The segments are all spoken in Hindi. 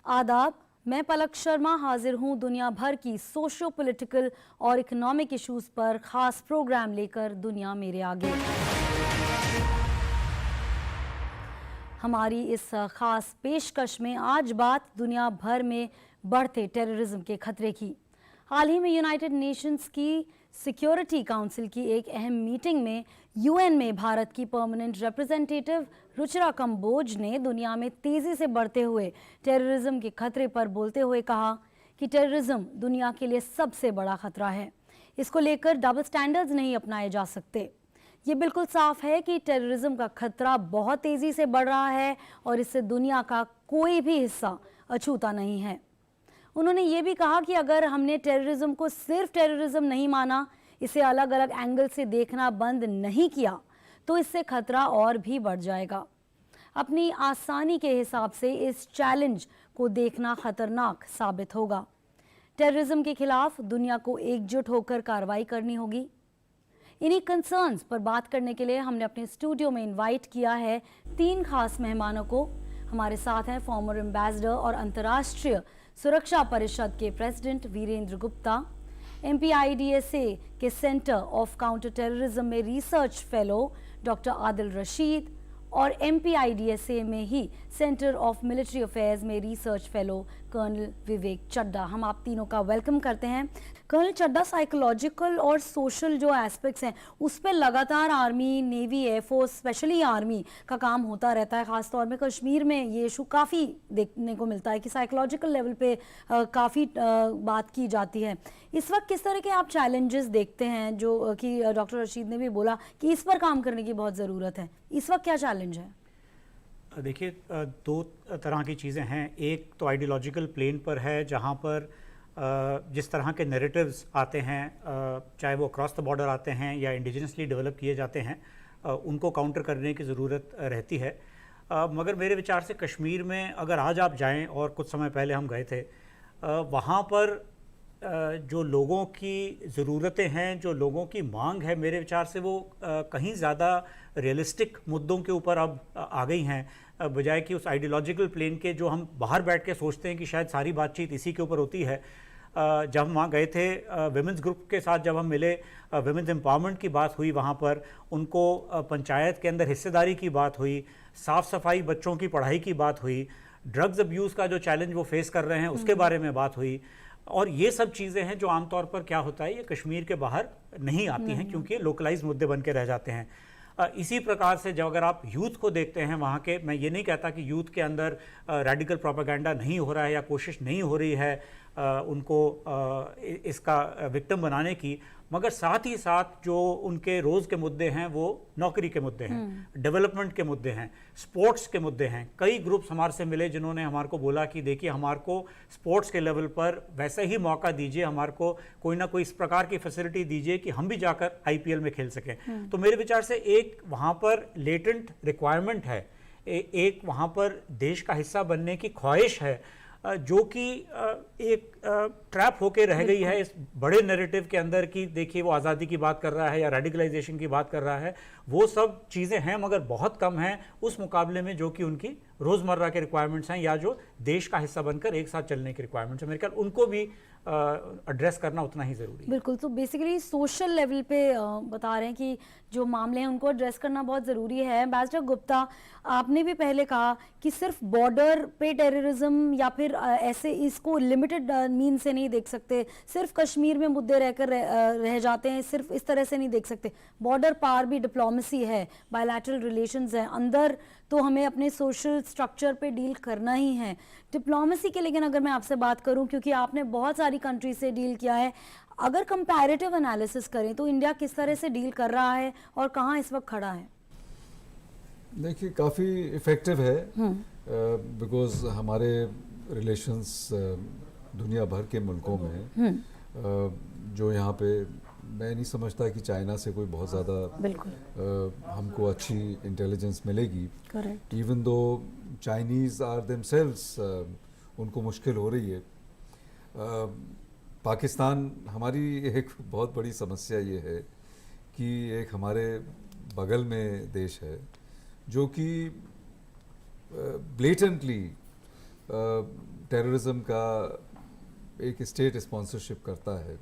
आदाब, मैं पलक शर्मा हाजिर हूं दुनिया भर की सोशो पॉलिटिकल और इकोनॉमिक इश्यूज पर खास प्रोग्राम लेकर दुनिया मेरे आगे। हमारी इस खास पेशकश में आज बात दुनिया भर में बढ़ते टेररिज्म के खतरे की। हाल ही में यूनाइटेड नेशंस की सिक्योरिटी काउंसिल की एक अहम मीटिंग में यूएन में भारत की परमानेंट रिप्रेजेंटेटिव रुचिरा कंबोज ने दुनिया में तेजी से बढ़ते हुए टेररिज्म के खतरे पर बोलते हुए कहा कि टेररिज्म दुनिया के लिए सबसे बड़ा खतरा है। इसको लेकर डबल स्टैंडर्ड्स नहीं अपनाए जा सकते। ये बिल्कुल साफ है कि टेररिज्म का खतरा बहुत तेजी से बढ़ रहा है और इससे दुनिया का कोई भी हिस्सा अछूता नहीं है। उन्होंने ये भी कहा कि अगर हमने टेररिज्म को सिर्फ टेररिज्म नहीं माना, इसे अलग अलग एंगल से देखना बंद नहीं किया, तो इससे खतरा और भी बढ़ जाएगा। अपनी आसानी के हिसाब से इस चैलेंज को देखना खतरनाक साबित होगा। टेररिज्म के खिलाफ दुनिया को एकजुट होकर कार्रवाई करनी होगी। इन्हीं कंसर्न्स पर बात करने के लिए हमने अपने स्टूडियो में इनवाइट किया है 3 खास मेहमानों को। हमारे साथ हैं फॉर्मर एम्बेसडर और अंतर्राष्ट्रीय सुरक्षा परिषद के प्रेसिडेंट वीरेंद्र गुप्ता, MPIDSA के सेंटर ऑफ काउंटर टेररिज्म में research fellow doctor Adil Rashid और MPIDSA में ही सेंटर ऑफ मिलिट्री अफेयर्स में रिसर्च फेलो कर्नल विवेक चड्ढा। हम आप तीनों का वेलकम करते हैं। कर्नल चड्ढा, साइकोलॉजिकल और सोशल जो एस्पेक्ट्स हैं उस पर लगातार army, navy, air force, specially army का काम होता रहता है। ख़ासतौर में कश्मीर में ये इशू काफ़ी देखने को मिलता है कि साइकोलॉजिकल लेवल पे काफ़ी बात की जाती है। इस वक्त किस तरह के आप चैलेंजेस देखते हैं, जो कि डॉक्टर रशीद ने भी बोला कि इस पर काम करने की बहुत ज़रूरत है। इस वक्त क्या चैलेंज है? देखिए, 2 तरह की चीज़ें हैं। एक तो आइडियोलॉजिकल प्लेन पर है, जहाँ पर जिस तरह के नैरेटिव्स आते हैं, चाहे वो क्रॉस द बॉर्डर आते हैं या इंडिजिनसली डेवलप किए जाते हैं, उनको काउंटर करने की ज़रूरत रहती है। मगर मेरे विचार से कश्मीर में अगर आज आप जाएं, और कुछ समय पहले हम गए थे, वहाँ पर जो लोगों की ज़रूरतें हैं, जो लोगों की मांग है, मेरे विचार से वो कहीं ज़्यादा रियलिस्टिक मुद्दों के ऊपर अब आ गई हैं, बजाय कि उस आइडियोलॉजिकल प्लेन के जो हम बाहर बैठ के सोचते हैं कि शायद सारी बातचीत इसी के ऊपर होती है। जब हम वहाँ गए थे, विमेंस ग्रुप के साथ जब हम मिले, विमेंस एम्पावरमेंट की बात हुई, वहाँ पर उनको पंचायत के अंदर हिस्सेदारी की बात हुई, साफ़ सफाई, बच्चों की पढ़ाई की बात हुई, ड्रग्स अब्यूज़ का जो चैलेंज वो फेस कर रहे हैं उसके बारे में बात हुई। और ये सब चीज़ें हैं जो आमतौर पर क्या होता है, ये कश्मीर के बाहर नहीं आती हैं, क्योंकि लोकलाइज मुद्दे बन के रह जाते हैं। इसी प्रकार से जब अगर आप यूथ को देखते हैं वहाँ के, मैं ये नहीं कहता कि यूथ के अंदर रेडिकल प्रोपेगेंडा नहीं हो रहा है या कोशिश नहीं हो रही है उनको इसका विक्टिम बनाने की, मगर साथ ही साथ जो उनके रोज़ के मुद्दे हैं वो नौकरी के मुद्दे हैं, डेवलपमेंट के मुद्दे हैं, स्पोर्ट्स के मुद्दे हैं। कई ग्रुप्स हमारे से मिले जिन्होंने हमारे को बोला कि देखिए, हमारे को स्पोर्ट्स के लेवल पर वैसे ही मौका दीजिए, हमारे को कोई ना कोई इस प्रकार की फैसिलिटी दीजिए कि हम भी जाकर IPL में खेल सकें। तो मेरे विचार से एक वहाँ पर लेटेंट रिक्वायरमेंट है, एक वहाँ पर देश का हिस्सा बनने की ख्वाहिश है, जो कि एक ट्रैप होके रह गई है इस बड़े नैरेटिव के अंदर कि देखिए वो आज़ादी की बात कर रहा है या रेडिकलाइजेशन की बात कर रहा है। वो सब चीज़ें हैं मगर बहुत कम हैं उस मुकाबले में जो कि उनकी रोज़मर्रा के रिक्वायरमेंट्स हैं या जो देश का हिस्सा बनकर एक साथ चलने की रिक्वायरमेंट्स हैं। मेरे ख्याल उनको भी एड्रेस करना उतना ही ज़रूरी है। बिल्कुल, तो बेसिकली सोशल लेवल पे बता रहे हैं कि जो मामले हैं उनको एड्रेस करना बहुत ज़रूरी है। एम्बेसडर गुप्ता, आपने भी पहले कहा कि सिर्फ बॉर्डर पे टेररिज्म या फिर ऐसे इसको लिमिटेड मीन से नहीं देख सकते, सिर्फ कश्मीर में मुद्दे रहकर रह जाते हैं, सिर्फ इस तरह से नहीं देख सकते। बॉर्डर पार भी डिप्लोमेसी है, बायलैटरल रिलेशंस है, अंदर तो हमें अपने सोशल स्ट्रक्चर पे डील करना ही है डिप्लोमेसी के। लेकिन अगर मैं आपसे बात करूं, क्योंकि आपने बहुत सारी कंट्री से डील किया है, अगर कंपैरेटिव एनालिसिस करें तो इंडिया किस तरह से डील कर रहा है और कहां इस वक्त खड़ा है? देखिए, काफ़ी इफ़ेक्टिव है, बिकॉज हमारे रिलेशंस दुनिया भर के मुल्कों में जो यहाँ पे मैं नहीं समझता कि चाइना से कोई बहुत ज़्यादा हमको अच्छी इंटेलिजेंस मिलेगी। Even though Chinese are themselves, उनको मुश्किल हो रही है। पाकिस्तान, हमारी एक बहुत बड़ी समस्या ये है कि एक हमारे बगल में देश है जो कि ब्लेटेंटली टेररिज्म का एक स्टेट स्पॉन्सरशिप करता है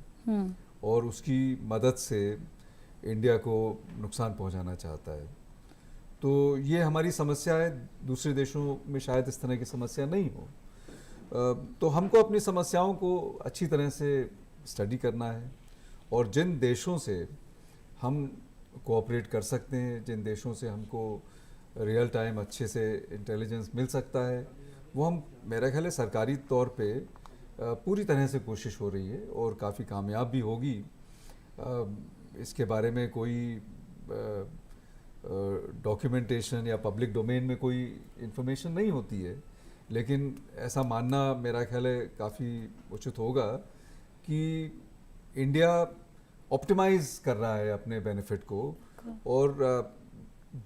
और उसकी मदद से इंडिया को नुकसान पहुंचाना चाहता है, तो ये हमारी समस्या है। दूसरे देशों में शायद इस तरह की समस्या नहीं हो। तो हमको अपनी समस्याओं को अच्छी तरह से स्टडी करना है और जिन देशों से हम कोऑपरेट कर सकते हैं, जिन देशों से हमको रियल टाइम अच्छे से इंटेलिजेंस मिल सकता है, वो हम, मेरा ख्याल है सरकारी तौर पे पूरी तरह से कोशिश हो रही है और काफ़ी कामयाब भी होगी। इसके बारे में कोई डॉक्यूमेंटेशन या पब्लिक डोमेन में कोई इंफॉर्मेशन नहीं होती है, लेकिन ऐसा मानना मेरा ख्याल है काफ़ी उचित होगा कि इंडिया ऑप्टिमाइज कर रहा है अपने बेनिफिट को और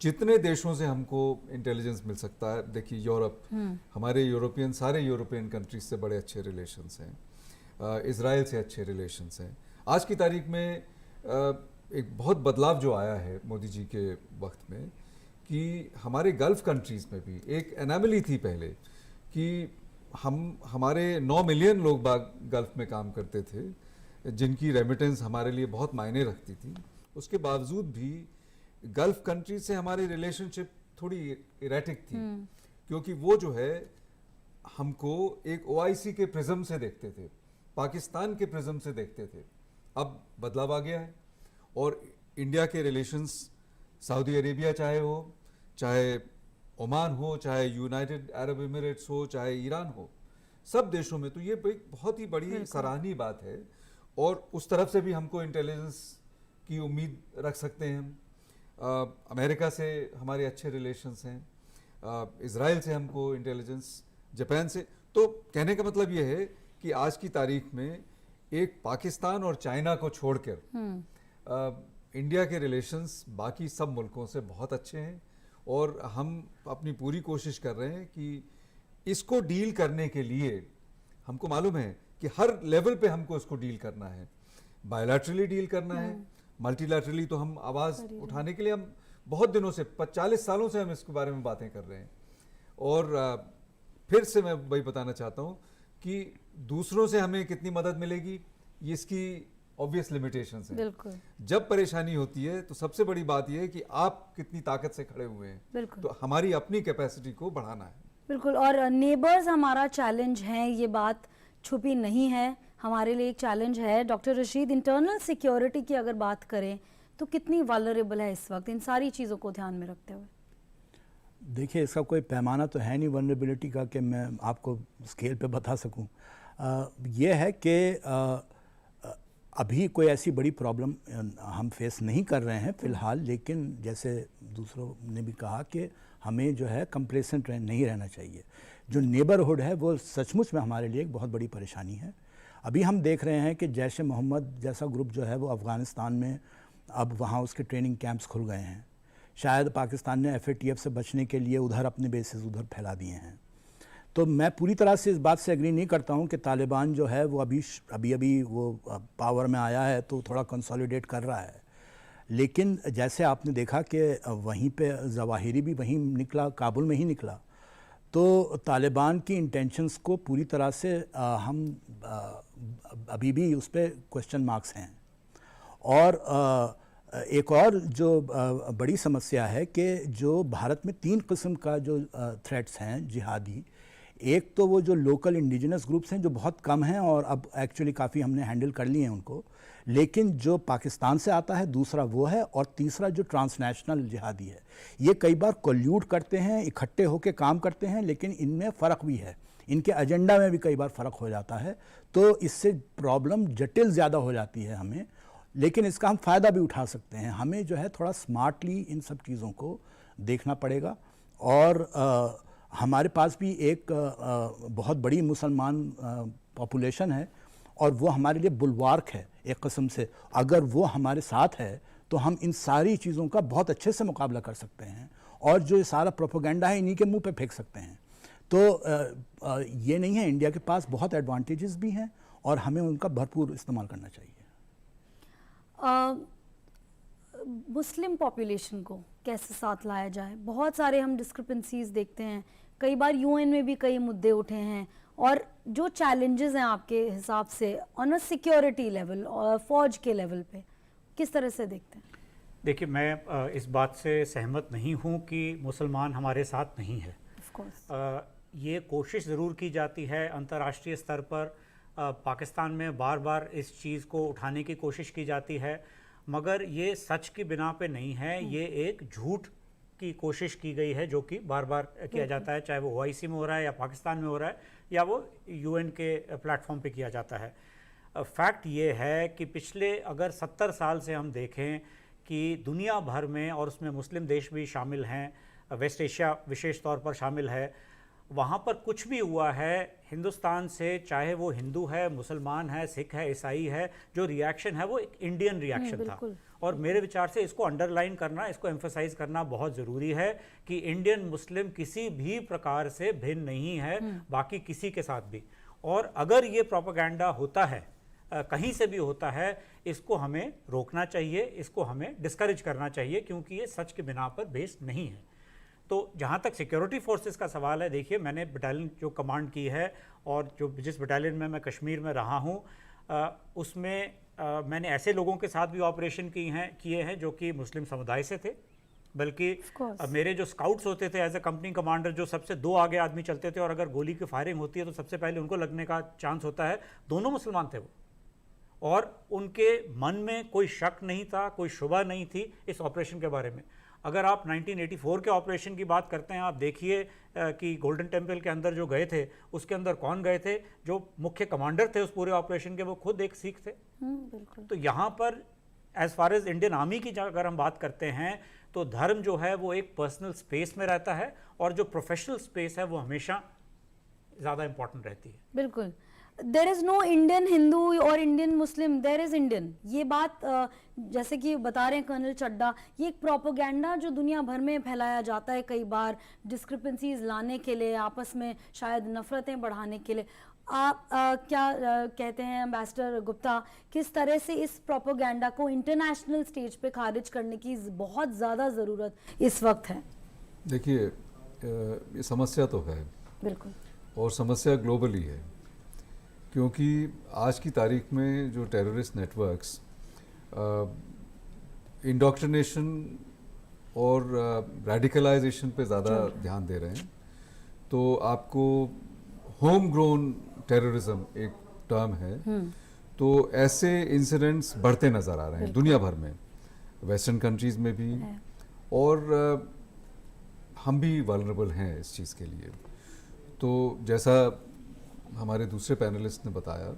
जितने देशों से हमको इंटेलिजेंस मिल सकता है। देखिए यूरोप, हमारे सारे यूरोपियन कंट्रीज से बड़े अच्छे रिलेशंस हैं, इजराइल से अच्छे रिलेशंस हैं। आज की तारीख में एक बहुत बदलाव जो आया है मोदी जी के वक्त में कि हमारे गल्फ़ कंट्रीज़ में भी एक एनामली थी पहले कि हमारे 9 मिलियन लोग गल्फ़ में काम करते थे जिनकी रेमिटेंस हमारे लिए बहुत मायने रखती थी। उसके बावजूद भी गल्फ़ कंट्री से हमारी रिलेशनशिप थोड़ी इरेटिक थी, क्योंकि वो जो है हमको एक OIC के प्रिज्म से देखते थे, पाकिस्तान के प्रिज्म से देखते थे। अब बदलाव आ गया है और इंडिया के रिलेशंस सऊदी अरेबिया चाहे हो, चाहे ओमान हो, चाहे यूनाइटेड अरब एमिरेट्स हो, चाहे ईरान हो, सब देशों में, तो ये एक बहुत ही बड़ी सराहनीय बात है और उस तरफ से भी हमको इंटेलिजेंस की उम्मीद रख सकते हैं हम। अमेरिका से हमारे अच्छे रिलेशंस हैं, इजराइल से हमको इंटेलिजेंस, जापान से। तो कहने का मतलब ये है कि आज की तारीख में एक पाकिस्तान और चाइना को छोड़कर इंडिया के रिलेशंस बाकी सब मुल्कों से बहुत अच्छे हैं और हम अपनी पूरी कोशिश कर रहे हैं कि इसको डील करने के लिए हमको मालूम है कि हर लेवल पे हमको इसको डील करना है। बायलैटरली डील करना है, मल्टीलैटरली तो हम आवाज़ उठाने के लिए हम बहुत दिनों से 40 सालों से हम इसके बारे में बातें कर रहे हैं। और फिर से मैं वही बताना चाहता हूँ कि दूसरों से हमें कितनी मदद मिलेगी, ये इसकी ऑब्वियस लिमिटेशंस हैं। बिल्कुल। जब परेशानी होती है तो सबसे बड़ी बात यह है कि आप कितनी ताकत से खड़े हुए हैं, तो हमारी अपनी कैपेसिटी को बढ़ाना है। बिल्कुल। और नेबर्स हमारा चैलेंज है, ये बात छुपी नहीं है, हमारे लिए एक चैलेंज है। डॉक्टर रशीद, इंटरनल सिक्योरिटी की अगर बात करें तो कितनी वल्नरेबल है इस वक्त इन सारी चीज़ों को ध्यान में रखते हुए? देखिए, इसका कोई पैमाना तो है नहीं वल्नरेबिलिटी का कि मैं आपको स्केल पे बता सकूं। ये है कि अभी कोई ऐसी बड़ी प्रॉब्लम हम फेस नहीं कर रहे हैं फ़िलहाल, लेकिन जैसे दूसरों ने भी कहा कि हमें जो है कंप्लेसेंट नहीं रहना चाहिए। जो नेबरहुड है वो सचमुच में हमारे लिए एक बहुत बड़ी परेशानी है। अभी हम देख रहे हैं कि जैश ए मोहम्मद जैसा ग्रुप जो है वो अफ़गानिस्तान में अब वहाँ उसके ट्रेनिंग कैंप्स खुल गए हैं। शायद पाकिस्तान ने FATF से बचने के लिए उधर अपने बेसिस उधर फैला दिए हैं। तो मैं पूरी तरह से इस बात से एग्री नहीं करता हूँ कि तालिबान जो है वो अभी वो पावर में आया है तो थोड़ा कंसोलिडेट कर रहा है, लेकिन जैसे आपने देखा कि वहीं पे ज़वाहिरी भी वहीं निकला, काबुल में ही निकला। तो तालिबान की इंटेंशंस को पूरी तरह से हम अभी भी उस पर क्वेश्चन मार्क्स हैं। और एक और जो बड़ी समस्या है कि जो भारत में 3 किस्म का जो थ्रेट्स हैं जिहादी, एक तो वो जो लोकल इंडिजिनस ग्रुप्स हैं जो बहुत कम हैं और अब एक्चुअली काफ़ी हमने हैंडल कर लिए हैं उनको, लेकिन जो पाकिस्तान से आता है दूसरा वो है, और तीसरा जो ट्रांसनेशनल जिहादी है। ये कई बार कोल्यूट करते हैं, इकट्ठे होकर काम करते हैं, लेकिन इनमें फ़र्क भी है, इनके एजेंडा में भी कई बार फ़र्क हो जाता है। तो इससे प्रॉब्लम जटिल ज़्यादा हो जाती है हमें, लेकिन इसका हम फ़ायदा भी उठा सकते हैं। हमें जो है थोड़ा स्मार्टली इन सब चीज़ों को देखना पड़ेगा। और हमारे पास भी एक बहुत बड़ी मुसलमान पॉपुलेशन है और वो हमारे लिए बुलवार्क है एक किस्म से। अगर वो हमारे साथ है तो हम इन सारी चीज़ों का बहुत अच्छे से मुकाबला कर सकते हैं और जो ये सारा प्रोपेगेंडा है इन्हीं के मुंह पे फेंक सकते हैं। तो ये नहीं है, इंडिया के पास बहुत एडवांटेजेस भी हैं और हमें उनका भरपूर इस्तेमाल करना चाहिए। मुस्लिम पॉपुलेशन को कैसे साथ लाया जाए? बहुत सारे हम डिस्क्रिपेंसीज देखते हैं, कई बार UN में भी कई मुद्दे उठे हैं और जो चैलेंजेस हैं आपके हिसाब से ऑन अ सिक्योरिटी लेवल और फौज के लेवल पे, किस तरह से देखते हैं? देखिए, मैं इस बात से सहमत नहीं हूँ कि मुसलमान हमारे साथ नहीं है। ऑफ कोर्स ये कोशिश ज़रूर की जाती है अंतर्राष्ट्रीय स्तर पर, पाकिस्तान में बार बार इस चीज़ को उठाने की कोशिश की जाती है, मगर ये सच की बिना पे नहीं है, ये एक झूठ की कोशिश की गई है जो कि बार बार किया जाता है, चाहे वो OIC में हो रहा है या पाकिस्तान में हो रहा है या वो UN के प्लेटफॉर्म पे किया जाता है। फैक्ट ये है कि पिछले अगर 70 साल से हम देखें कि दुनिया भर में, और उसमें मुस्लिम देश भी शामिल हैं, वेस्ट एशिया विशेष तौर पर शामिल है, वहाँ पर कुछ भी हुआ है हिंदुस्तान से, चाहे वो हिंदू है, मुसलमान है, सिख है, ईसाई है, जो रिएक्शन है वो एक इंडियन रिएक्शन था। और मेरे विचार से इसको अंडरलाइन करना, इसको एम्फसाइज करना बहुत ज़रूरी है कि इंडियन मुस्लिम किसी भी प्रकार से भिन्न नहीं है बाकी किसी के साथ भी। और अगर ये प्रोपेगेंडा होता है, कहीं से भी होता है, इसको हमें रोकना चाहिए, इसको हमें डिस्करेज करना चाहिए, क्योंकि ये सच के बिना पर बेस्ड नहीं है। तो जहाँ तक सिक्योरिटी फोर्सेस का सवाल है, देखिए मैंने बटालियन जो कमांड की है और जो जिस बटालियन में मैं कश्मीर में रहा हूँ, उसमें मैंने ऐसे लोगों के साथ भी ऑपरेशन किए हैं जो कि मुस्लिम समुदाय से थे, बल्कि मेरे जो स्काउट्स होते थे एज ए कंपनी कमांडर, जो सबसे 2 आगे आदमी चलते थे और अगर गोली की फायरिंग होती है तो सबसे पहले उनको लगने का चांस होता है, दोनों मुसलमान थे वो, और उनके मन में कोई शक नहीं था, कोई शुबा नहीं थी इस ऑपरेशन के बारे में। अगर आप 1984 के ऑपरेशन की बात करते हैं, आप देखिए कि गोल्डन टेम्पल के अंदर जो गए थे, उसके अंदर कौन गए थे? जो मुख्य कमांडर थे उस पूरे ऑपरेशन के, वो खुद एक सिख थे। बिल्कुल। तो यहाँ पर as far as Indian army की अगर हम बात करते हैं, तो धर्म जो है वो एक पर्सनल स्पेस में रहता है, और जो प्रोफेशनल स्पेस है वो हमेशा ज़्यादा इंपॉर्टेंट रहती है। बिल्कुल। There is no Indian Hindu और Indian Muslim, there is Indian. ये बात जैसे कि बता रहे हैं कर्नल चड्ढा, ये एक प्रोपोगेंडा जो दुनिया भर में फैलाया जाता है कई बार डिस्क्रिपेंसीज लाने के लिए, आपस में शायद नफरतें बढ़ाने के लिए। आप क्या कहते हैं एम्बेसडर गुप्ता, किस तरह से इस प्रोपोगेंडा को इंटरनेशनल स्टेज पे खारिज करने की बहुत ज़्यादा ज़रूरत इस वक्त है? देखिए, ये समस्या तो है बिल्कुल, और समस्या ग्लोबली है, क्योंकि आज की तारीख में जो टेररिस्ट नेटवर्क्स इंडोक्ट्रिनेशन और रेडिकलाइजेशन पे ज़्यादा ध्यान दे रहे हैं। तो आपको होम ग्रोन टेररिज्म एक टर्म है, तो ऐसे इंसिडेंट्स बढ़ते नज़र आ रहे हैं दुनिया भर में, वेस्टर्न कंट्रीज़ में भी, और हम भी वल्नरेबल हैं इस चीज़ के लिए। तो जैसा हमारे दूसरे पैनलिस्ट ने बताया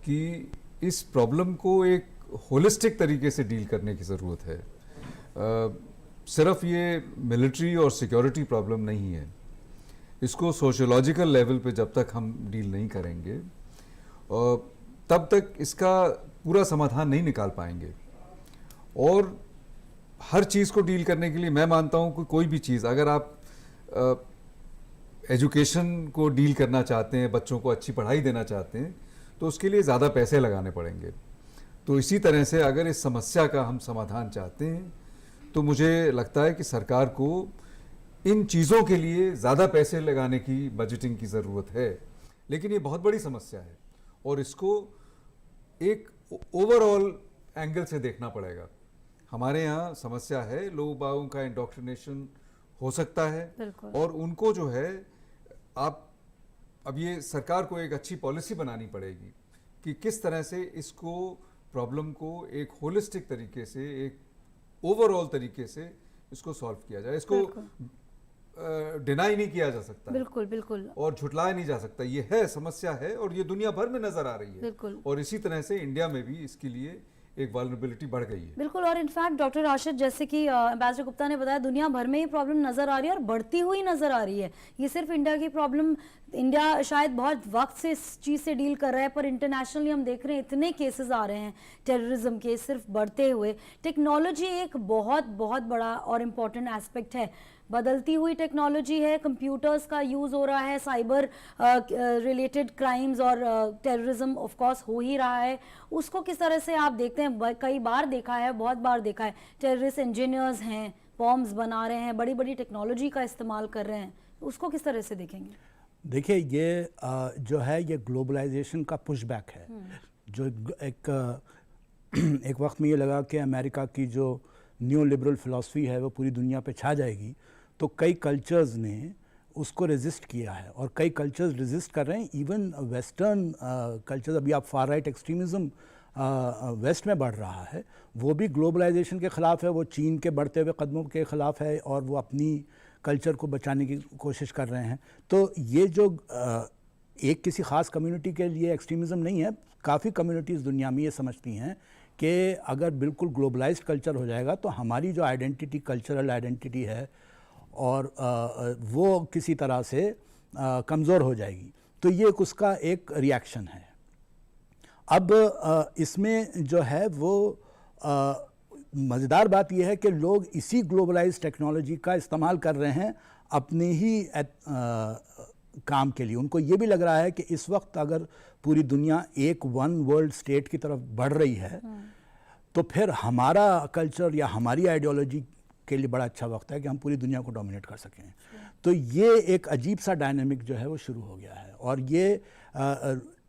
कि इस प्रॉब्लम को एक होलिस्टिक तरीके से डील करने की ज़रूरत है। सिर्फ ये मिलिट्री और सिक्योरिटी प्रॉब्लम नहीं है, इसको सोशियोलॉजिकल लेवल पे जब तक हम डील नहीं करेंगे तब तक इसका पूरा समाधान नहीं निकाल पाएंगे। और हर चीज़ को डील करने के लिए मैं मानता हूँ कि कोई भी चीज़, अगर आप एजुकेशन को डील करना चाहते हैं, बच्चों को अच्छी पढ़ाई देना चाहते हैं, तो उसके लिए ज़्यादा पैसे लगाने पड़ेंगे। तो इसी तरह से अगर इस समस्या का हम समाधान चाहते हैं, तो मुझे लगता है कि सरकार को इन चीज़ों के लिए ज़्यादा पैसे लगाने की बजटिंग की ज़रूरत है। लेकिन ये बहुत बड़ी समस्या है और इसको एक ओवरऑल एंगल से देखना पड़ेगा। हमारे यहाँ समस्या है, लोग बागों का इंडोक्ट्रिनेशन हो सकता है, और उनको जो है अब ये सरकार को एक अच्छी पॉलिसी बनानी पड़ेगी कि किस तरह से इसको प्रॉब्लम को एक होलिस्टिक तरीके से, एक ओवरऑल तरीके से इसको सॉल्व किया जाए। इसको डिनाई नहीं किया जा सकता, बिल्कुल बिल्कुल, और झुटलाया नहीं जा सकता। ये है, समस्या है, और ये दुनिया भर में नजर आ रही है। बिल्कुल। और इसी तरह से इंडिया में भी इसके लिए एक वल्नरेबिलिटी बढ़ गई है। बिल्कुल। और इनफैक्ट डॉक्टर राशिद, जैसे कि एम्बेसडर गुप्ता ने बताया, दुनिया भर में ये प्रॉब्लम नज़र आ रही है और बढ़ती हुई नज़र आ रही है। ये सिर्फ इंडिया की प्रॉब्लम, इंडिया शायद बहुत वक्त से इस चीज़ से डील कर रहा है, पर इंटरनेशनली हम देख रहे हैं इतने केसेस आ रहे हैं टेररिज्म के, सिर्फ बढ़ते हुए। टेक्नोलॉजी एक बहुत बहुत बड़ा और इम्पॉर्टेंट एस्पेक्ट है, बदलती हुई टेक्नोलॉजी है, कंप्यूटर्स का यूज़ हो रहा है, साइबर रिलेटेड क्राइम्स और टेररिज्म ऑफ कोर्स हो ही रहा है। उसको किस तरह से आप देखते हैं? कई बार देखा है, बहुत बार देखा है, टेररिस्ट इंजीनियर्स हैं, बॉम्ब्स बना रहे हैं, बड़ी बड़ी टेक्नोलॉजी का इस्तेमाल कर रहे हैं, उसको किस तरह से देखेंगे? देखिए ये जो है ये ग्लोबलाइजेशन का पुशबैक है। जो एक वक्त में ये लगा कि अमेरिका की जो न्यू लिबरल फिलॉसफी है वो पूरी दुनिया पे छा जाएगी, तो कई कल्चर्स ने उसको रेजिस्ट किया है और कई कल्चर्स रेजिस्ट कर रहे हैं। इवन वेस्टर्न कल्चर्स, अभी आप फार राइट एक्सट्रीमिज़म वेस्ट में बढ़ रहा है, वो भी ग्लोबलाइजेशन के ख़िलाफ़ है, वो चीन के बढ़ते हुए कदमों के ख़िलाफ़ है और वो अपनी कल्चर को बचाने की कोशिश कर रहे हैं। तो ये जो एक किसी ख़ास कम्युनिटी के लिए एक्सट्रीमिज़म नहीं है, काफ़ी कम्युनिटीज़ दुनिया में ये समझती हैं कि अगर बिल्कुल ग्लोबलाइज्ड कल्चर हो जाएगा तो हमारी जो आइडेंटिटी, कल्चरल आइडेंटिटी है और वो किसी तरह से कमज़ोर हो जाएगी। तो ये उसका एक रिएक्शन है। अब इसमें जो है वो मज़ेदार बात यह है कि लोग इसी ग्लोबलाइज्ड टेक्नोलॉजी का इस्तेमाल कर रहे हैं अपने ही काम के लिए। उनको ये भी लग रहा है कि इस वक्त अगर पूरी दुनिया एक वन वर्ल्ड स्टेट की तरफ बढ़ रही है तो फिर हमारा कल्चर या हमारी आइडियोलॉजी के लिए बड़ा अच्छा वक्त है कि हम पूरी दुनिया को डोमिनेट कर सकें। तो ये एक अजीब सा डायनामिक जो है वो शुरू हो गया है और ये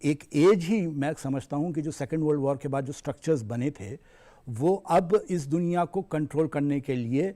एक एज ही मैं समझता हूँ कि जो सेकेंड वर्ल्ड वॉर के बाद जो स्ट्रक्चर्स बने थे वो अब इस दुनिया को कंट्रोल करने के लिए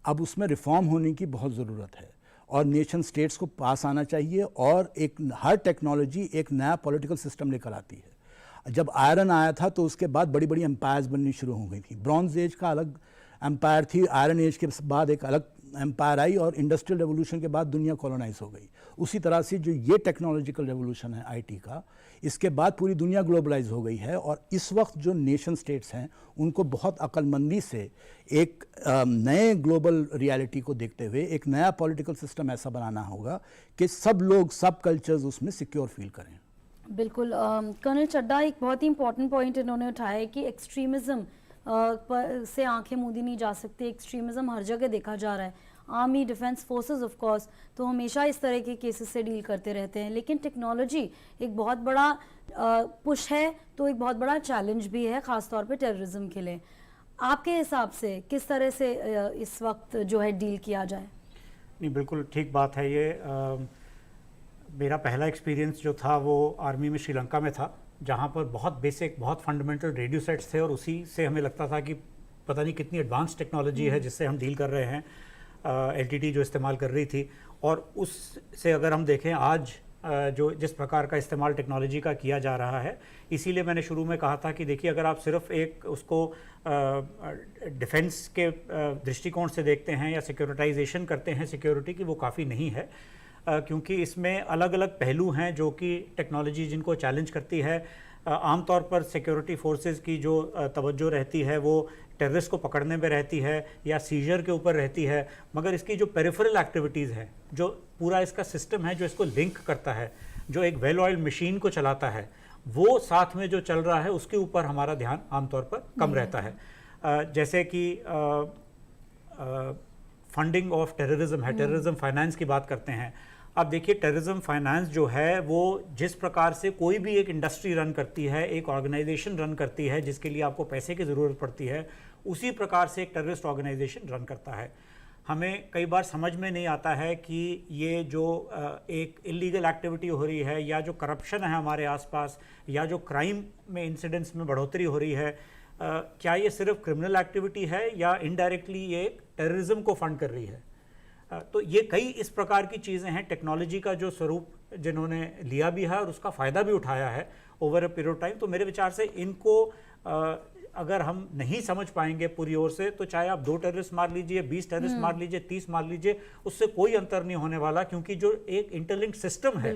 अब उसमें रिफॉर्म होने की बहुत ज़रूरत है और नेशन स्टेट्स को पास आना चाहिए और एक हर टेक्नोलॉजी एक नया पॉलिटिकल सिस्टम लेकर आती है। जब आयरन आया था तो उसके बाद बड़ी बड़ी एम्पायर्स बननी शुरू हो गई थी। ब्रॉन्ज एज का अलग एम्पायर थी, आयरन एज के बाद एक अलग एम्पायर आई और इंडस्ट्रियल रेवोल्यूशन के बाद दुनिया कॉलोनाइज हो गई। उसी तरह से जो ये टेक्नोलॉजिकल रेवोल्यूशन है आईटी का, इसके बाद पूरी दुनिया ग्लोबलाइज हो गई है और इस वक्त जो नेशन स्टेट्स हैं उनको बहुत अक्लमंदी से एक नए ग्लोबल रियलिटी को देखते हुए एक नया पॉलिटिकल सिस्टम ऐसा बनाना होगा कि सब लोग, सब कल्चर्स उसमें सिक्योर फील करें। बिल्कुल। कर्नल चड्ढा, एक बहुत ही इंपॉर्टेंट पॉइंट इन्होंने उठाया है कि एक्सट्रीमिज़म से आंखें मूंदी नहीं जा सकती। एक्सट्रीमिज़म हर जगह देखा जा रहा है। Army, defence forces of course तो हमेशा इस तरह के केसेस से डील करते रहते हैं, लेकिन टेक्नोलॉजी एक बहुत बड़ा पुश है तो एक बहुत बड़ा चैलेंज भी है, ख़ास तौर पे टेररिज्म के लिए। आपके हिसाब से किस तरह से इस वक्त जो है डील किया जाए? नहीं, बिल्कुल ठीक बात है ये। मेरा पहला एक्सपीरियंस जो था वो आर्मी में श्रीलंका में था, जहाँ पर बहुत बेसिक, बहुत फंडामेंटल रेडियो सेट्स थे और उसी से हमें लगता था कि पता नहीं कितनी एडवांस टेक्नोलॉजी है जिससे हम डील कर रहे हैं। एलटीटी जो इस्तेमाल कर रही थी, और उससे अगर हम देखें आज जो जिस प्रकार का इस्तेमाल टेक्नोलॉजी का किया जा रहा है, इसीलिए मैंने शुरू में कहा था कि देखिए अगर आप सिर्फ एक उसको डिफेंस के दृष्टिकोण से देखते हैं या सिक्योरिटाइजेशन करते हैं सिक्योरिटी की, वो काफ़ी नहीं है, क्योंकि इसमें अलग अलग पहलू हैं जो कि टेक्नोलॉजी जिनको चैलेंज करती है। आमतौर पर सिक्योरिटी फोर्सेस की जो तवज्जो रहती है वो टेररिस्ट को पकड़ने में रहती है या सीजर के ऊपर रहती है, मगर इसकी जो पेरिफेरल एक्टिविटीज़ है, जो पूरा इसका सिस्टम है जो इसको लिंक करता है, जो एक वेल ऑयल्ड मशीन को चलाता है, वो साथ में जो चल रहा है उसके ऊपर हमारा ध्यान आमतौर पर कम रहता है। जैसे कि फंडिंग ऑफ टेररिज्म है, टेररिज्म फाइनेंस की बात करते हैं। अब देखिए टेररिज्म फाइनेंस जो है वो जिस प्रकार से कोई भी एक इंडस्ट्री रन करती है, एक ऑर्गेनाइजेशन रन करती है जिसके लिए आपको पैसे की ज़रूरत पड़ती है, उसी प्रकार से एक टेररिस्ट ऑर्गेनाइजेशन रन करता है। हमें कई बार समझ में नहीं आता है कि ये जो एक इलीगल एक्टिविटी हो रही है या जो करप्शन है हमारे आसपास या जो क्राइम में इंसिडेंट्स में बढ़ोतरी हो रही है, क्या ये सिर्फ क्रिमिनल एक्टिविटी है या इनडायरेक्टली ये टेररिज्म को फंड कर रही है। तो ये कई इस प्रकार की चीज़ें हैं। टेक्नोलॉजी का जो स्वरूप जिन्होंने लिया भी है और उसका फ़ायदा भी उठाया है over a period of time, तो मेरे विचार से इनको अगर हम नहीं समझ पाएंगे पूरी ओर से, तो चाहे आप 2 टेररिस्ट मार लीजिए, 20 टेररिस्ट मार लीजिए, 30 मार लीजिए, उससे कोई अंतर नहीं होने वाला, क्योंकि जो एक इंटरलिंक्ड सिस्टम है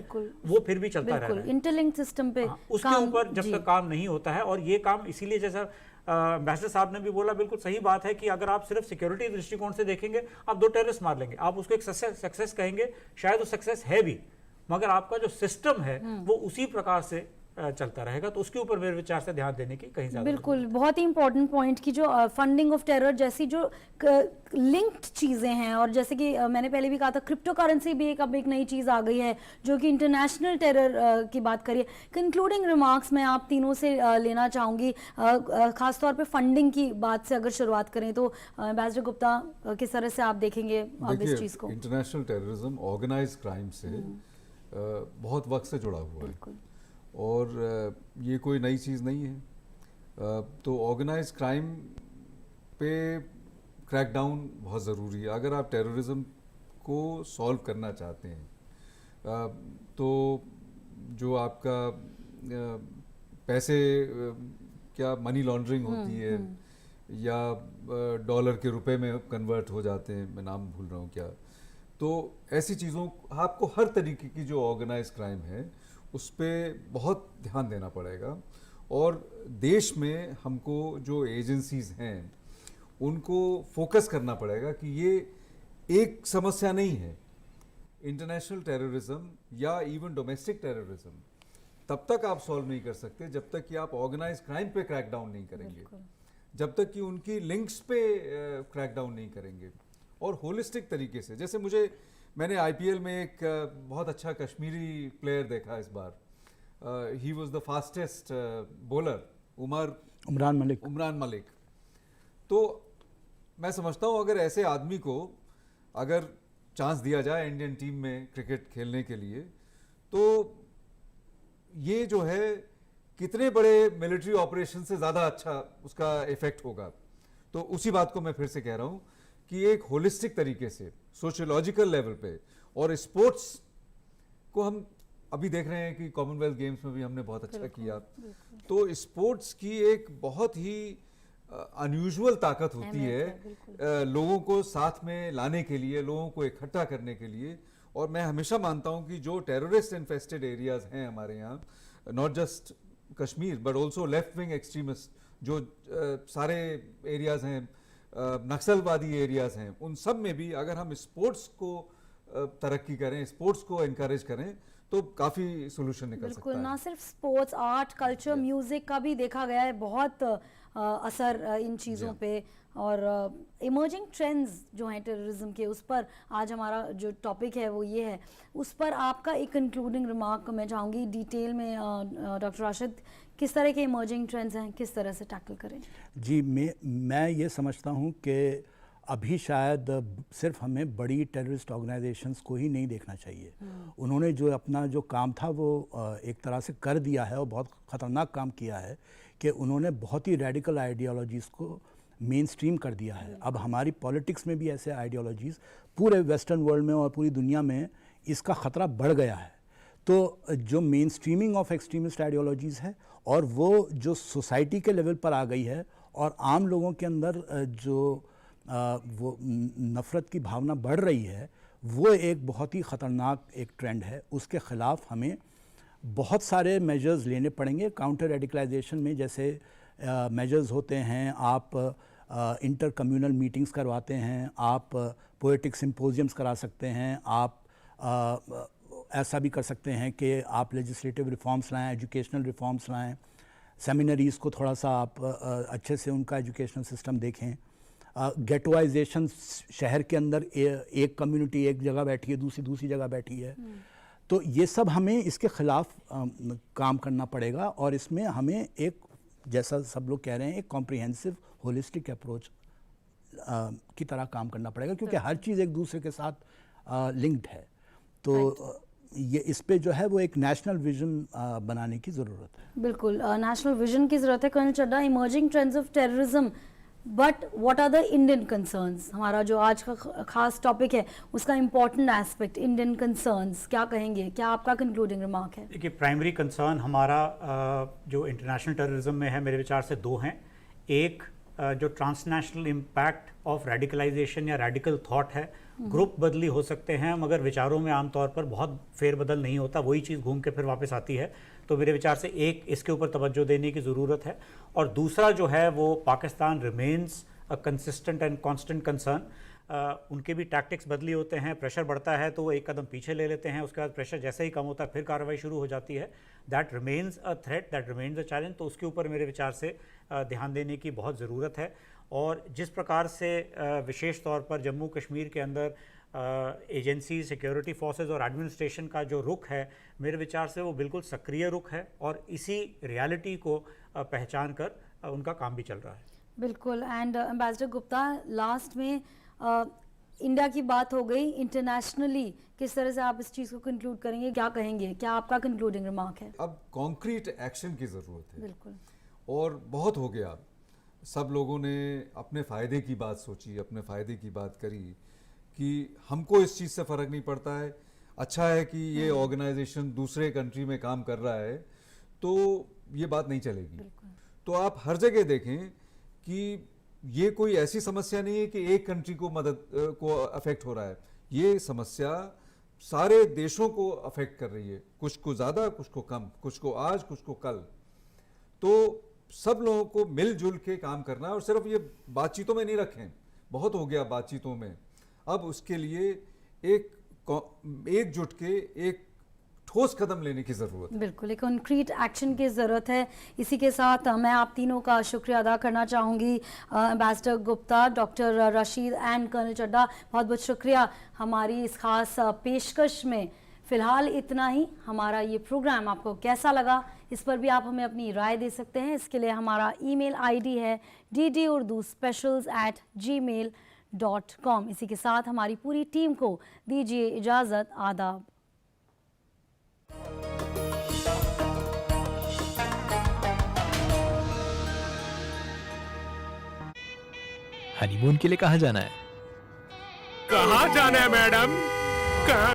वो फिर भी चलता रहेगा। इंटरलिंक्ड सिस्टम पे उसके ऊपर जब तक काम नहीं होता है, और ये काम इसीलिए, जैसा एम्बेसडर साहब ने भी बोला, बिल्कुल सही बात है कि अगर आप सिर्फ सिक्योरिटी दृष्टिकोण से देखेंगे, आप 2 टेररिस्ट मार लेंगे, आप उसको एक सक्सेस कहेंगे, शायद वो सक्सेस है भी, मगर आपका जो सिस्टम है वो उसी प्रकार से चलता रहेगा। तो उसके ऊपर मेरे विचार से ध्यान देने की कहीं ज़्यादा बिल्कुल बहुत ही इंपॉर्टेंट पॉइंट की जो फंडिंग ऑफ टेरर जैसी जो लिंक्ड चीज़ें हैं, और जैसे कि मैंने पहले भी कहा था, क्रिप्टो करेंसी भी अब एक नई चीज़ आ गई है जो कि इंटरनेशनल टेरर की बात करिए। कंक्लूडिंग रिमार्क्स मैं आप तीनों से लेना चाहूँगी, ख़ासतौर पे फंडिंग की बात से अगर शुरुआत करें तो एम्बेसडर गुप्ता, किस तरह से आप देखेंगे इस चीज़ को? इंटरनेशनल टेररिज्म, ऑर्गेनाइज्ड क्राइम से बहुत वक्त से जुड़ा हुआ है बिल्कुल। और ये कोई नई चीज़ नहीं है। तो ऑर्गेनाइज क्राइम पे क्रैकडाउन बहुत ज़रूरी है अगर आप टेररिज्म को सॉल्व करना चाहते हैं। तो जो आपका पैसे क्या मनी लॉन्ड्रिंग होती है या डॉलर के रुपए में कन्वर्ट हो जाते हैं, मैं नाम भूल रहा हूँ क्या, तो ऐसी चीज़ों आपको हर तरीके की जो ऑर्गेनाइज क्राइम है उस पर बहुत ध्यान देना पड़ेगा। और देश में हमको जो एजेंसीज़ हैं उनको फोकस करना पड़ेगा कि ये एक समस्या नहीं है। इंटरनेशनल टेररिज्म या इवन डोमेस्टिक टेररिज्म तब तक आप सॉल्व नहीं कर सकते जब तक कि आप ऑर्गेनाइज क्राइम पे क्रैकडाउन नहीं करेंगे, जब तक कि उनकी लिंक्स पे क्रैकडाउन नहीं करेंगे और होलिस्टिक तरीके से। जैसे मैंने आईपीएल में एक बहुत अच्छा कश्मीरी प्लेयर देखा इस बार। He was the fastest bowler, Umran Malik. तो मैं समझता हूँ अगर ऐसे आदमी को अगर चांस दिया जाए इंडियन टीम में क्रिकेट खेलने के लिए, तो ये जो है कितने बड़े मिलिट्री ऑपरेशन से ज़्यादा अच्छा उसका इफेक्ट होगा। तो उसी बात को मैं फिर से कह रहा हूँ कि एक होलिस्टिक तरीके से सोशियोलॉजिकल लेवल पे, और स्पोर्ट्स को हम अभी देख रहे हैं कि कॉमनवेल्थ गेम्स में भी हमने बहुत अच्छा किया। तो स्पोर्ट्स की एक बहुत ही अनयूजुअल ताकत होती है लोगों को साथ में लाने के लिए, लोगों को इकट्ठा करने के लिए। और मैं हमेशा मानता हूं कि जो टेररिस्ट इन्फेस्टेड एरियाज हैं हमारे यहाँ, not just Kashmir but also left wing extremist जो सारे एरियाज हैं, नक्सलवादी एरियाज हैं, उन सब में भी अगर हम स्पोर्ट्स को तरक्की करें, स्पोर्ट्स को इनकरेज करें तो काफ़ी सोल्यूशन निकल सकता है। ना सिर्फ स्पोर्ट्स, आर्ट, कल्चर, म्यूजिक का भी देखा गया है बहुत असर इन चीज़ों पे। और इमर्जिंग ट्रेंड्स जो हैं टेररिज्म के, उस पर आज हमारा जो टॉपिक है वो ये है। उस पर आपका एक कंक्लूडिंग रिमार्क मैं चाहूँगी डिटेल में। डॉक्टर राशिद, किस तरह के इमर्जिंग ट्रेंड्स हैं, किस तरह से टैकल करें? जी, मैं ये समझता हूँ कि अभी शायद सिर्फ हमें बड़ी टेररिस्ट ऑर्गेनाइजेशंस को ही नहीं देखना चाहिए। उन्होंने जो अपना जो काम था वो एक तरह से कर दिया है और बहुत ख़तरनाक काम किया है कि उन्होंने बहुत ही रेडिकल आइडियोलॉजीज़ को मेन स्ट्रीम कर दिया है। अब हमारी पॉलिटिक्स में भी ऐसे आइडियोलॉजीज़ पूरे वेस्टर्न वर्ल्ड में और पूरी दुनिया में इसका ख़तरा बढ़ गया है। तो जो main streaming of extremist ideologies है और वो जो सोसाइटी के लेवल पर आ गई है और आम लोगों के अंदर जो वो नफ़रत की भावना बढ़ रही है, वो एक बहुत ही ख़तरनाक एक ट्रेंड है। उसके ख़िलाफ़ हमें बहुत सारे मेजर्स लेने पड़ेंगे। काउंटर रेडिकलाइजेशन में जैसे मेजर्स होते हैं, आप इंटर कम्युनल मीटिंग्स करवाते हैं, आप पोएटिक सिम्पोजियम्स करा सकते हैं, आप ऐसा भी कर सकते हैं कि आप लेजिस्लेटिव रिफॉर्म्स लाएं, एजुकेशनल रिफॉर्म्स लाएं, सेमिनरीज़ को थोड़ा सा आप अच्छे से उनका एजुकेशनल सिस्टम देखें। गेटोइजेशन, शहर के अंदर एक कम्युनिटी एक जगह बैठी है, दूसरी जगह बैठी है। तो ये सब हमें इसके ख़िलाफ़ काम करना पड़ेगा और इसमें हमें एक, जैसा सब लोग कह रहे हैं, एक कॉम्प्रिहेंसिव होलिस्टिक अप्रोच की तरह काम करना पड़ेगा, क्योंकि हर चीज़ एक दूसरे के साथ लिंक्ड है। तो ये इस पे जो है वो एक नेशनल विजन बनाने की ज़रूरत है। बिल्कुल, नेशनल विजन की ज़रूरत है। Colonel Chadha, emerging trends of terrorism, but what are the Indian concerns? हमारा जो आज का खास टॉपिक है उसका इम्पोर्टेंट एस्पेक्ट, इंडियन कंसर्न्स, क्या कहेंगे? क्या आपका कंक्लूडिंग रिमार्क है? देखिए, प्राइमरी कंसर्न हमारा जो इंटरनेशनल टेररिज्म में है, मेरे विचार से दो हैं। एक जो ट्रांसनेशनल इम्पैक्ट ऑफ रेडिकलाइजेशन या रेडिकल थॉट है। ग्रुप बदली हो सकते हैं मगर विचारों में आमतौर पर बहुत फेरबदल नहीं होता, वही चीज़ घूम के फिर वापस आती है। तो मेरे विचार से एक इसके ऊपर तवज्जो देने की ज़रूरत है। और दूसरा जो है वो Pakistan remains a consistent and constant concern. उनके भी टैक्टिक्स बदली होते हैं, प्रेशर बढ़ता है तो वो एक कदम पीछे ले लेते हैं, उसके बाद प्रेशर जैसे ही कम होता है फिर कार्रवाई शुरू हो जाती है। That remains a threat, that remains a challenge. तो उसके ऊपर मेरे विचार से ध्यान देने की बहुत ज़रूरत है। और जिस प्रकार से विशेष तौर पर जम्मू कश्मीर के अंदर एजेंसी, सिक्योरिटी फोर्सेस और एडमिनिस्ट्रेशन का जो रुख है, मेरे विचार से वो बिल्कुल सक्रिय रुख है और इसी रियलिटी को पहचान कर उनका काम भी चल रहा है। बिल्कुल। एंड एम्बेसडर गुप्ता, लास्ट में इंडिया की बात हो गई, इंटरनेशनली किस तरह से आप इस चीज़ को कंक्लूड करेंगे, क्या कहेंगे, क्या आपका कंक्लूडिंग रिमार्क है? अब कॉन्क्रीट एक्शन की ज़रूरत है बिल्कुल। और बहुत हो गया। सब लोगों ने अपने फ़ायदे की बात सोची, अपने फ़ायदे की बात करी कि हमको इस चीज़ से फ़र्क नहीं पड़ता है, अच्छा है कि ये ऑर्गेनाइजेशन दूसरे कंट्री में काम कर रहा है, तो ये बात नहीं चलेगी। तो आप हर जगह देखें कि ये कोई ऐसी समस्या नहीं है कि एक कंट्री को को अफेक्ट हो रहा है, ये समस्या सारे देशों को अफेक्ट कर रही है, कुछ को ज़्यादा, कुछ को कम, कुछ को आज, कुछ को कल। तो सब लोगों को मिलजुल के काम करना है और सिर्फ ये बातचीतों में नहीं रखें, बहुत हो गया बातचीतों में। अब उसके लिए एकजुट के एक ठोस कदम लेने की ज़रूरत है। बिल्कुल, एक कॉन्क्रीट एक्शन की ज़रूरत है। इसी के साथ मैं आप तीनों का शुक्रिया अदा करना चाहूँगी, ambassador Gupta, doctor Rashid and colonel Chadha, बहुत बहुत शुक्रिया हमारी इस खास पेशकश में। फ़िलहाल इतना ही। हमारा ये प्रोग्राम आपको कैसा लगा, इस पर भी आप हमें अपनी राय दे सकते हैं। इसके लिए हमारा ईमेल आईडी है ddurduspecials@gmail.com। इसी के साथ हमारी पूरी टीम को दीजिए इजाज़त। आदाब। हनीमून के लिए कहाँ जाना है? कहाँ जाना है मैडम? कहाँ